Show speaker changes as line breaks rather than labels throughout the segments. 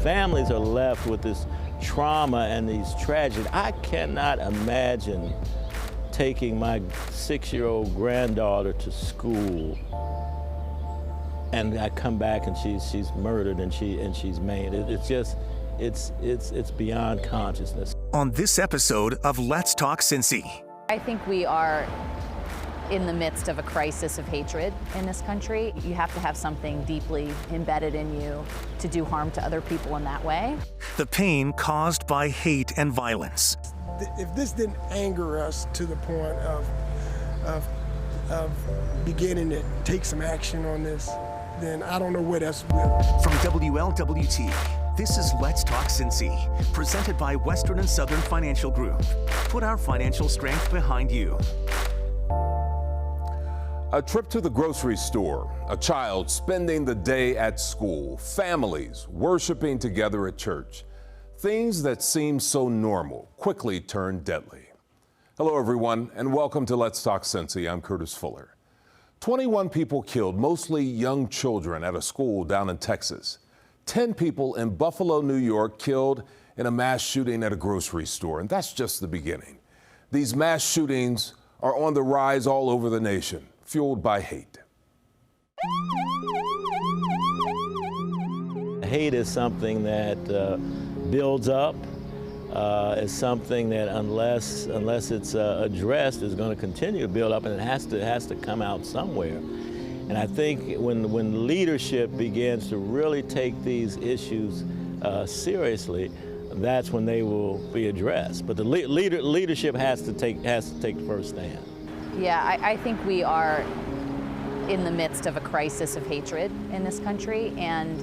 families are left with this trauma and these tragedies. I cannot imagine taking my 6-year-old granddaughter to school and I come back and she's murdered and she's maimed. It's beyond consciousness.
On this episode of Let's Talk Cincy.
I think we are in the midst of a crisis of hatred in this country. You have to have something deeply embedded in you to do harm to other people in that way.
The pain caused by hate and violence.
If this didn't anger us to the point of beginning to take some action on this, then I don't know what else will.
From WLWT, this is Let's Talk Cincy, presented by Western and Southern Financial Group. Put our financial strength behind you.
A trip to the grocery store, a child spending the day at school, families worshiping together at church. Things that seem so normal quickly turn deadly. Hello, everyone, and welcome to Let's Talk Cincy. I'm Curtis Fuller. 21 people killed, mostly young children, at a school down in Texas. 10 people in Buffalo, New York, killed in a mass shooting at a grocery store, and that's just the beginning. These mass shootings are on the rise all over the nation, fueled by hate.
Hate is something that builds up. Is something that unless it's addressed is going to continue to build up, and it has to come out somewhere. And I think when leadership begins to really take these issues seriously, that's when they will be addressed. But the leadership has to take the first stand.
Yeah, I think we are in the midst of a crisis of hatred in this country, and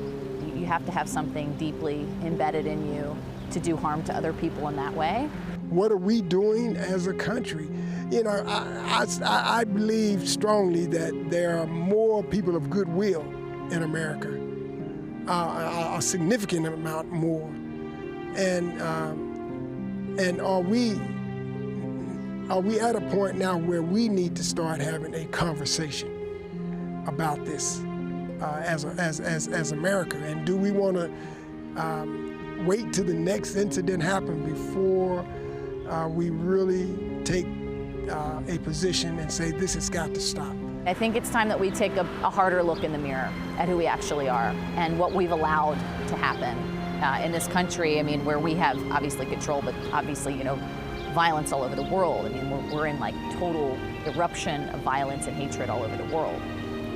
you have to have something deeply embedded in you to do harm to other people in that way.
What are we doing as a country? You know, I believe strongly that there are more people of goodwill in America, a significant amount more. And are we at a point now where we need to start having a conversation about this as America? And do we want to wait till the next incident happens before we really take a position and say this has got to stop?
I think it's time that we take a harder look in the mirror at who we actually are and what we've allowed to happen in this country. I mean, where we have obviously control, but obviously, you know, violence all over the world. I mean, we're in like total eruption of violence and hatred all over the world.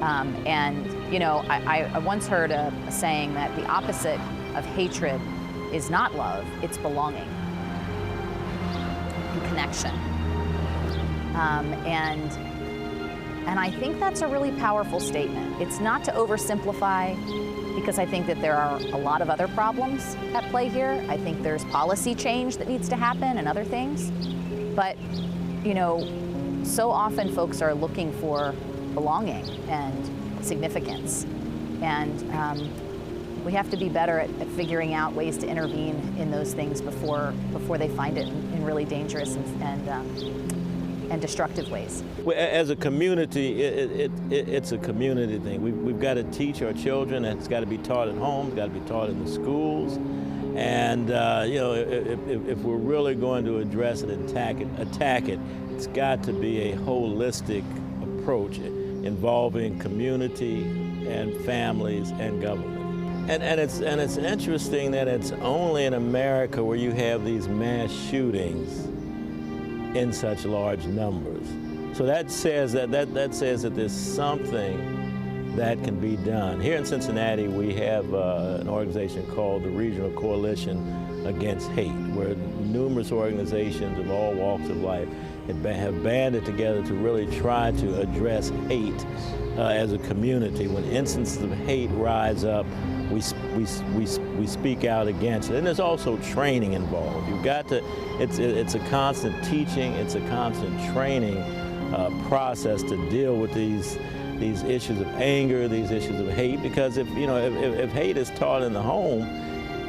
And, you know, I once heard a saying that the opposite of hatred is not love, it's belonging and connection. And I think that's a really powerful statement. It's not to oversimplify, because I think that there are a lot of other problems at play here. I think there's policy change that needs to happen and other things. But, you know, so often folks are looking for belonging and significance. And we have to be better at figuring out ways to intervene in those things before they find it in really dangerous and destructive ways.
Well, as a community, it's a community thing. We've got to teach our children. It's got to be taught at home. It's got to be taught in the schools. And you know, if we're really going to address it and attack it, it's got to be a holistic approach involving community and families and government. And it's interesting that it's only in America where you have these mass shootings in such large numbers. So that says that there's something that can be done. Here in Cincinnati, we have an organization called the Regional Coalition Against Hate, where numerous organizations of all walks of life have banded together to really try to address hate as a community. When instances of hate rise up, we speak out against it. And there's also training involved. You've got to, it's a constant teaching, it's a constant training process to deal with these issues of anger, these issues of hate, because if hate is taught in the home,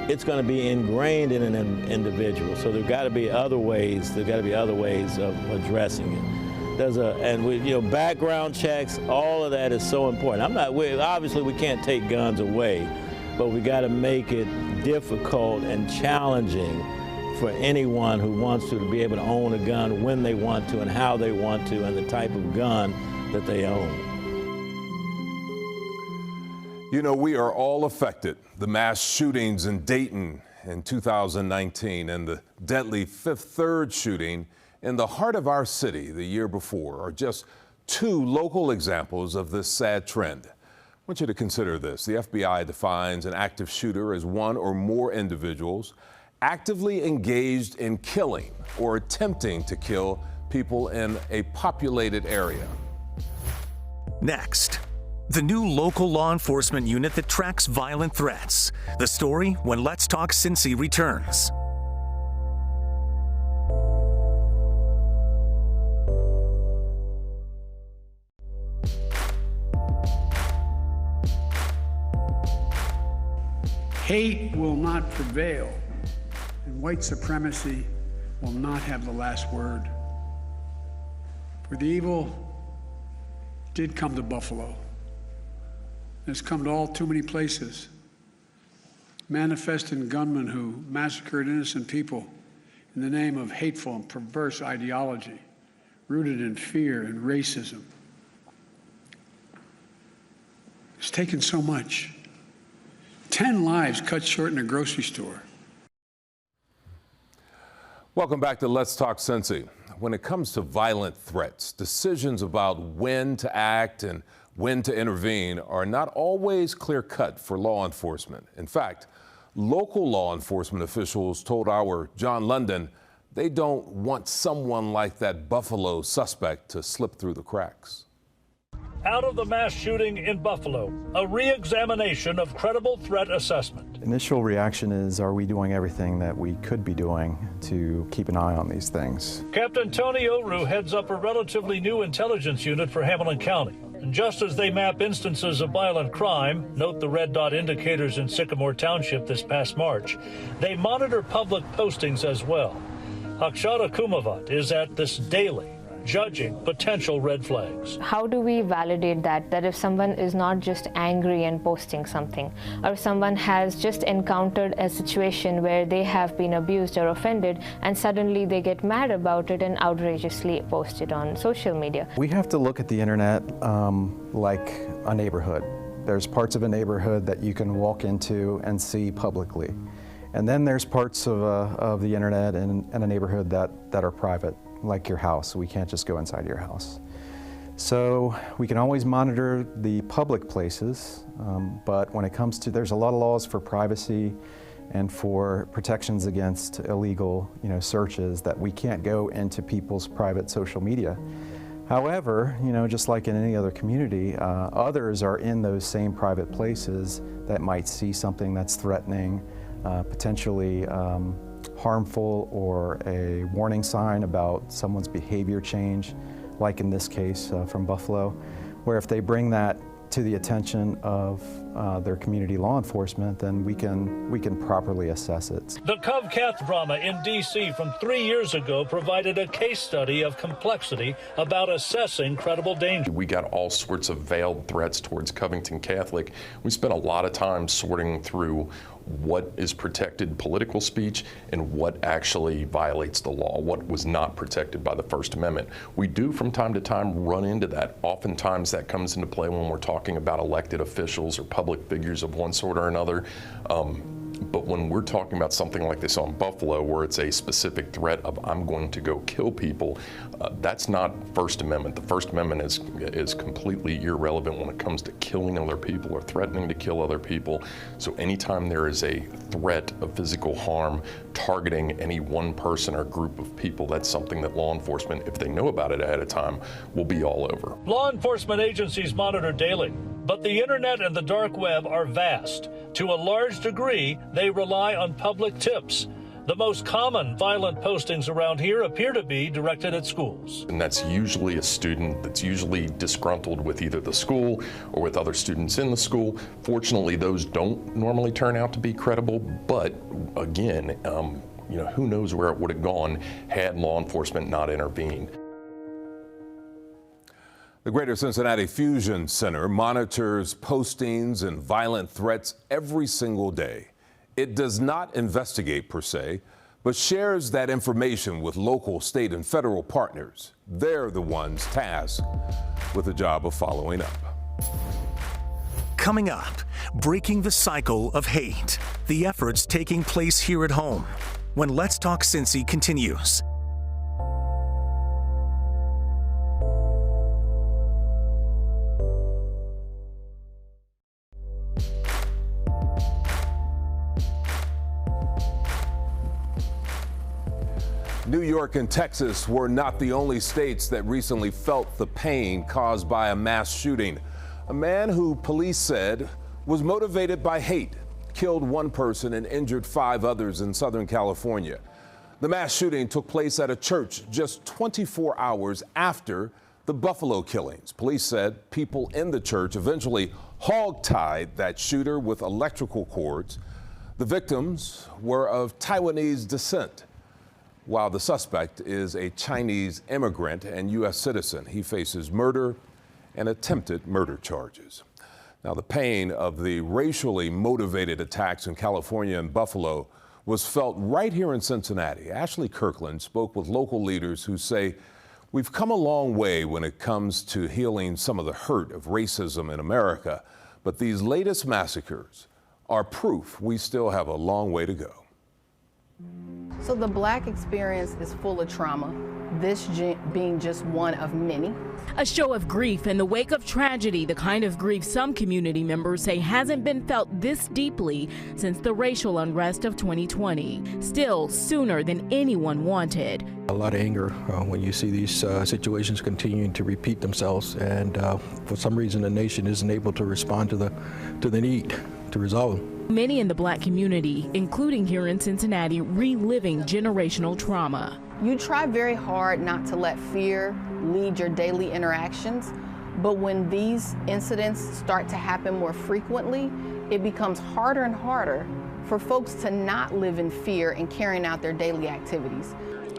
it's going to be ingrained in an individual. So there've got to be other ways. There've got to be other ways of addressing it. Background checks. All of that is so important. Obviously we can't take guns away, but we got to make it difficult and challenging for anyone who wants to be able to own a gun when they want to and how they want to and the type of gun that they own.
You know, we are all affected. The mass shootings in Dayton in 2019 and the deadly Fifth Third shooting in the heart of our city the year before are just two local examples of this sad trend. I want you to consider this. The FBI defines an active shooter as one or more individuals actively engaged in killing or attempting to kill people in a populated area.
Next, the new local law enforcement unit that tracks violent threats. The story when Let's Talk Cincy returns.
Hate will not prevail, and white supremacy will not have the last word. For the evil did come to Buffalo. It's come to all too many places. Manifesting gunmen who massacred innocent people in the name of hateful and perverse ideology, rooted in fear and racism. It's taken so much. 10 lives cut short in a grocery store.
Welcome back to Let's Talk Cincy. When it comes to violent threats, decisions about when to act and when to intervene are not always clear-cut for law enforcement. In fact, local law enforcement officials told our John London they don't want someone like that Buffalo suspect to slip through the cracks.
Out of the mass shooting in Buffalo, a re-examination of credible threat assessment.
Initial reaction is, are we doing everything that we could be doing to keep an eye on these things?
Captain Tony Oru heads up a relatively new intelligence unit for Hamilton County. And just as they map instances of violent crime, note the red dot indicators in Sycamore Township this past March, they monitor public postings as well. Akshata Kumavat is at this daily, judging potential red flags.
How do we validate that if someone is not just angry and posting something, or someone has just encountered a situation where they have been abused or offended and suddenly they get mad about it and outrageously post it on social media?
We have to look at the internet like a neighborhood. There's parts of a neighborhood that you can walk into and see publicly. And then there's parts of the internet and a neighborhood that are private, like your house. We can't just go inside your house. So we can always monitor the public places, but when it comes to, there's a lot of laws for privacy and for protections against illegal, searches that we can't go into people's private social media. However, just like in any other community, others are in those same private places that might see something that's threatening, potentially harmful, or a warning sign about someone's behavior change, like in this case from Buffalo, where if they bring that to the attention of their community law enforcement, then we can properly assess it.
The Cov-Cath drama in D.C. from 3 years ago provided a case study of complexity about assessing credible danger.
We got all sorts of veiled threats towards Covington Catholic. We spent a lot of time sorting through what is protected political speech and what actually violates the law, what was not protected by the First Amendment. We do from time to time run into that. Oftentimes that comes into play when we're talking about elected officials or public figures of one sort or another. But when we're talking about something like this on Buffalo, where it's a specific threat of I'm going to go kill people, that's not First Amendment. The First Amendment is completely irrelevant when it comes to killing other people or threatening to kill other people. So anytime there is a threat of physical harm targeting any one person or group of people, that's something that law enforcement, if they know about it ahead of time, will be all over.
Law enforcement agencies monitor daily, but the internet and the dark web are vast. To a large degree, they rely on public tips. The most common violent postings around here appear to be directed at schools.
And that's usually a student that's usually disgruntled with either the school or with other students in the school. Fortunately, those don't normally turn out to be credible, but again, who knows where it would have gone had law enforcement not intervened.
The Greater Cincinnati Fusion Center monitors postings and violent threats every single day. It does not investigate per se, but shares that information with local, state, and federal partners. They're the ones tasked with the job of following up.
Coming up, breaking the cycle of hate, the efforts taking place here at home, when Let's Talk Cincy continues.
New York and Texas were not the only states that recently felt the pain caused by a mass shooting. A man who police said was motivated by hate killed one person and injured 5 others in Southern California. The mass shooting took place at a church just 24 hours after the Buffalo killings. Police said people in the church eventually hog-tied that shooter with electrical cords. The victims were of Taiwanese descent, while the suspect is a Chinese immigrant and U.S. citizen. He faces murder and attempted murder charges. Now, the pain of the racially motivated attacks in California and Buffalo was felt right here in Cincinnati. Ashley Kirkland spoke with local leaders who say we've come a long way when it comes to healing some of the hurt of racism in America, but these latest massacres are proof we still have a long way to go.
So the Black experience is full of trauma, this being just one of many.
A show of grief in the wake of tragedy, the kind of grief some community members say hasn't been felt this deeply since the racial unrest of 2020. Still, sooner than anyone wanted.
A lot of anger when you see these situations continuing to repeat themselves, and for some reason the nation isn't able to respond to the need to resolve them.
Many in the Black community, including here in Cincinnati, reliving generational trauma.
You try very hard not to let fear lead your daily interactions, but when these incidents start to happen more frequently, it becomes harder and harder for folks to not live in fear in carrying out their daily activities.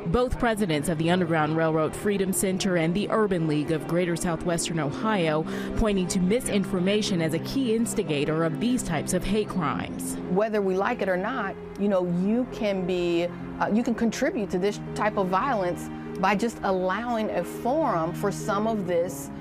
Both presidents of the Underground Railroad Freedom Center and the Urban League of Greater Southwestern Ohio pointing to misinformation as a key instigator of these types of hate crimes.
Whether we like it or not, you can contribute to this type of violence by just allowing a forum for some of this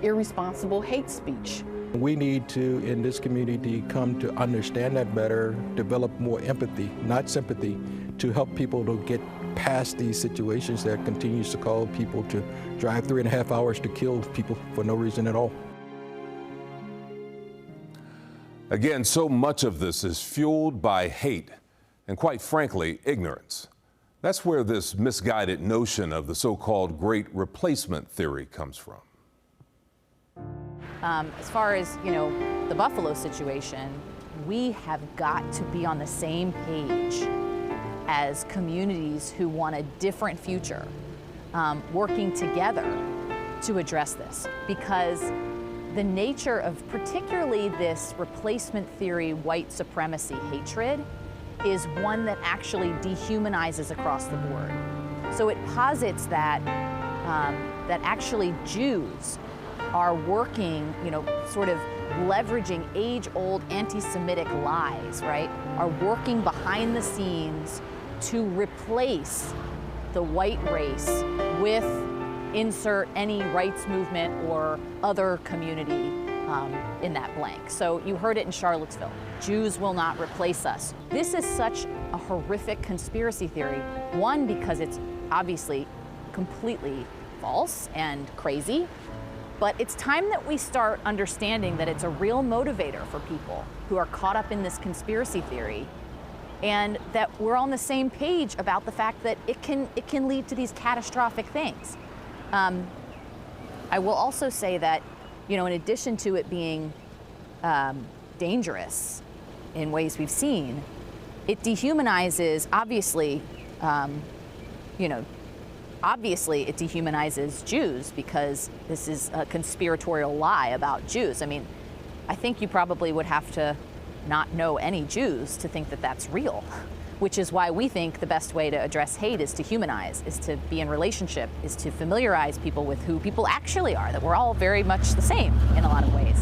irresponsible hate speech.
We need to, in this community, come to understand that better, develop more empathy, not sympathy, to help people to get past these situations that continues to cause people to drive 3.5 hours to kill people for no reason at all.
Again, so much of this is fueled by hate and, quite frankly, ignorance. That's where this misguided notion of the so-called great replacement theory comes from.
As far as, the Buffalo situation, we have got to be on the same page as communities who want a different future, working together to address this, because the nature of particularly this replacement theory white supremacy hatred is one that actually dehumanizes across the board. So it posits that that actually Jews are working, sort of leveraging age-old anti-Semitic lies, right? Are working behind the scenes to replace the white race with insert any rights movement or other community in that blank. So you heard it in Charlottesville. Jews will not replace us. This is such a horrific conspiracy theory. One, because it's obviously completely false and crazy, but it's time that we start understanding that it's a real motivator for people who are caught up in this conspiracy theory, and that we're on the same page about the fact that it can lead to these catastrophic things. I will also say that, in addition to it being dangerous in ways we've seen, it dehumanizes, obviously, obviously it dehumanizes Jews, because this is a conspiratorial lie about Jews. I mean, I think you probably would have to not know any Jews to think that that's real. which is why we think the best way to address hate is to humanize, is to be in relationship, is to familiarize people with who people actually are, that we're all very much the same in a lot of ways.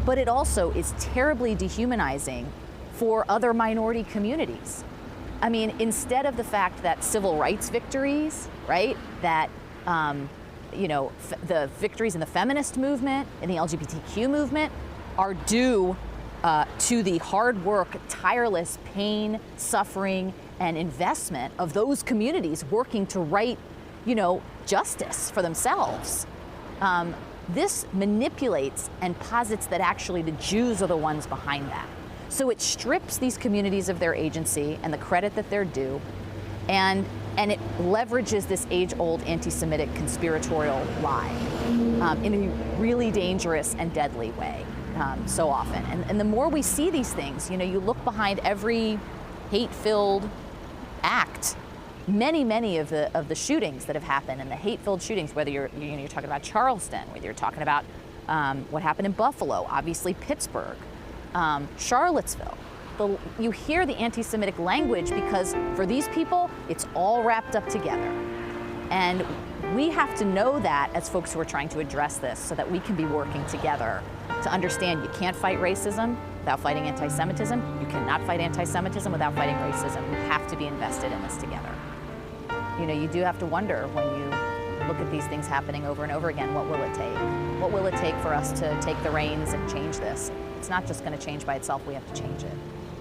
But it also is terribly dehumanizing for other minority communities. I mean, instead of the fact that civil rights victories, right, that the victories in the feminist movement and the LGBTQ movement are due to the hard work, tireless pain, suffering, and investment of those communities working to right, justice for themselves. This manipulates and posits that actually the Jews are the ones behind that. So it strips these communities of their agency and the credit that they're due, and it leverages this age-old anti-Semitic conspiratorial lie in a really dangerous and deadly way so often. And the more we see these things, you look behind every hate-filled act. Many of the shootings that have happened, and the hate-filled shootings, whether you're talking about Charleston, whether you're talking about what happened in Buffalo, obviously Pittsburgh, Charlottesville. You hear the anti-Semitic language because for these people, it's all wrapped up together. And we have to know that as folks who are trying to address this so that we can be working together to understand you can't fight racism without fighting anti-Semitism. You cannot fight anti-Semitism without fighting racism. We have to be invested in this together. You do have to wonder when you look at these things happening over and over again, what will it take? What will it take for us to take the reins and change this? It's not just going to change by itself, we have to change it.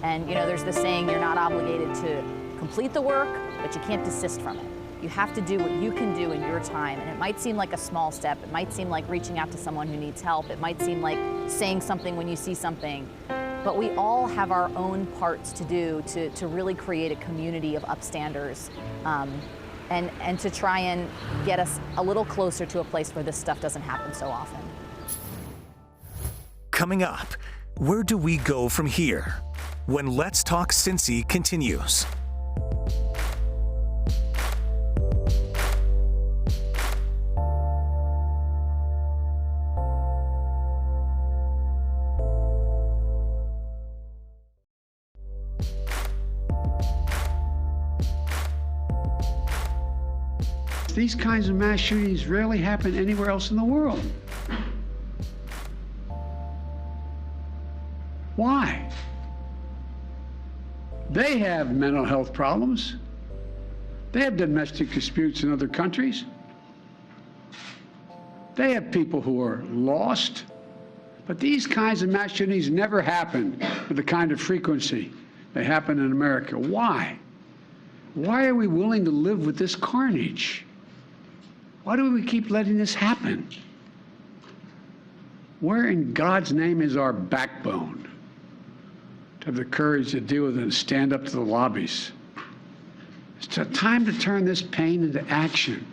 And there's this saying, you're not obligated to complete the work, but you can't desist from it. You have to do what you can do in your time, and it might seem like a small step, it might seem like reaching out to someone who needs help, it might seem like saying something when you see something, but we all have our own parts to do to really create a community of upstanders, and to try and get us a little closer to a place where this stuff doesn't happen so often.
Coming up, where do we go from here? When Let's Talk Cincy continues.
These kinds of mass shootings rarely happen anywhere else in the world. Why? They have mental health problems. They have domestic disputes in other countries. They have people who are lost. But these kinds of mass shootings never happen with the kind of frequency they happen in America. Why? Why are we willing to live with this carnage? Why do we keep letting this happen? Where in God's name is our backbone to have the courage to deal with it and stand up to the lobbies? It's time to turn this pain into action.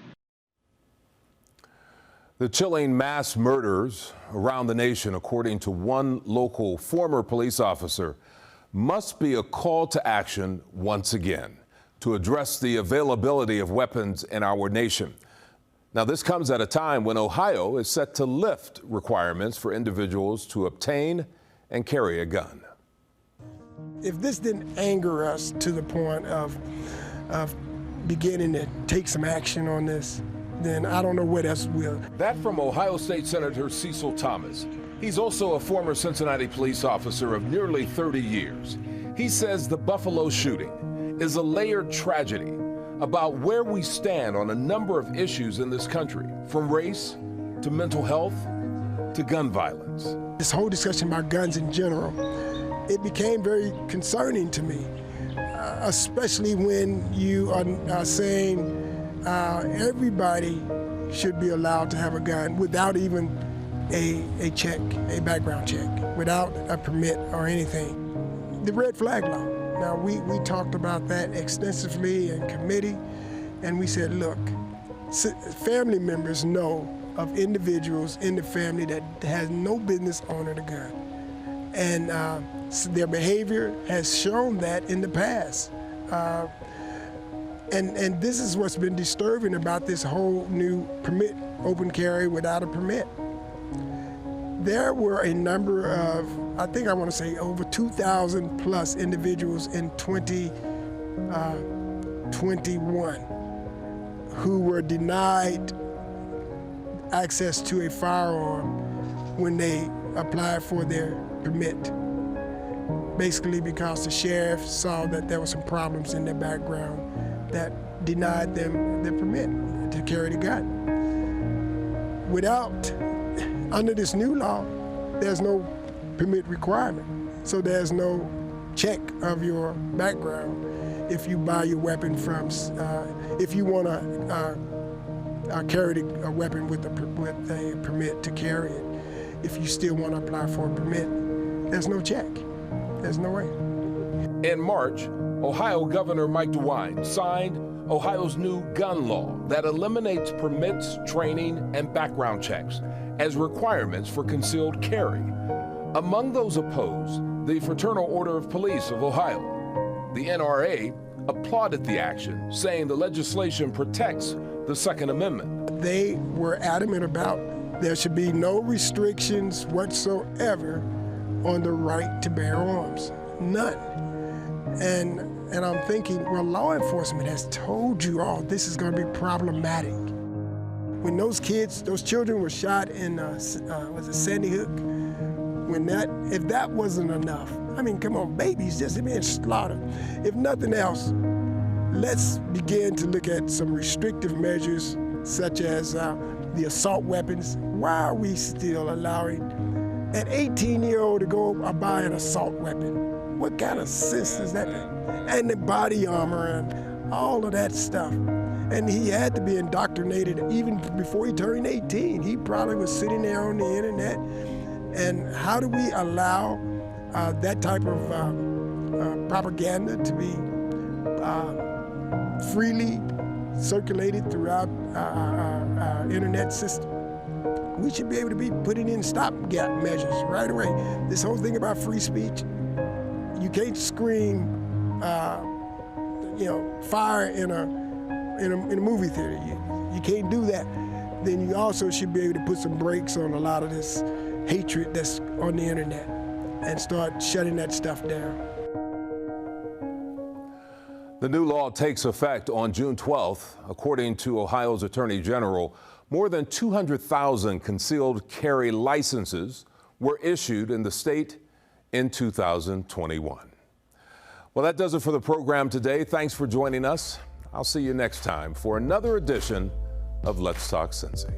The chilling mass murders around the nation, according to one local former police officer, must be a call to action once again to address the availability of weapons in our nation. Now, this comes at a time when Ohio is set to lift requirements for individuals to obtain and carry a gun.
If this didn't anger us to the point of beginning to take some action on this, then I don't know what else will.
That from Ohio State Senator Cecil Thomas. He's also a former Cincinnati police officer of nearly 30 years. He says the Buffalo shooting is a layered tragedy about where we stand on a number of issues in this country, from race to mental health to gun violence.
This whole discussion about guns in general, it became very concerning to me, especially when you are saying everybody should be allowed to have a gun without even a check, a background check, without a permit or anything. The red flag law. Now, we talked about that extensively in committee, and we said, look, family members know of individuals in the family that has no business owning a gun. And their behavior has shown that in the past. And this is what's been disturbing about this whole new permit, open carry without a permit. there were a number of, I think I want to say over 2,000 plus individuals in 2021 who were denied access to a firearm when they applied for their permit. Basically because the sheriff saw that there were some problems in their background that denied them the permit to carry the gun. Under this new law, there's no permit requirement. So there's no check of your background if you buy your weapon from, if you want to carry a weapon with a permit to carry it. If you still want to apply for a permit, there's no check. There's no way.
In March, Ohio Governor Mike DeWine signed Ohio's new gun law that eliminates permits, training, and background checks as requirements for concealed carry. Among those opposed, the Fraternal Order of Police of Ohio. The NRA applauded the action, saying the legislation protects the Second Amendment.
They were adamant about there should be no restrictions whatsoever on the right to bear arms. None. And I'm thinking, well, law enforcement has told you all this is going to be problematic. When those children were shot in, was it Sandy Hook? If that wasn't enough, I mean, come on, babies just being slaughtered. If nothing else, let's begin to look at some restrictive measures such as the assault weapons. Why are we still allowing an 18-year-old to go buy an assault weapon? What kind of sense does that make? And the body armor and all of that stuff. And he had to be indoctrinated even before he turned 18. He probably was sitting there on the internet. And how do we allow that type of propaganda to be freely circulated throughout our internet system? We should be able to be putting in stopgap measures right away. This whole thing about free speech, you can't scream, fire in a movie theater. You can't do that. Then you also should be able to put some brakes on a lot of this hatred that's on the internet and start shutting that stuff down.
The new law takes effect on June 12th. According to Ohio's Attorney General, more than 200,000 concealed carry licenses were issued in the state in 2021. Well, that does it for the program today. Thanks for joining us. I'll see you next time for another edition of Let's Talk Cincy.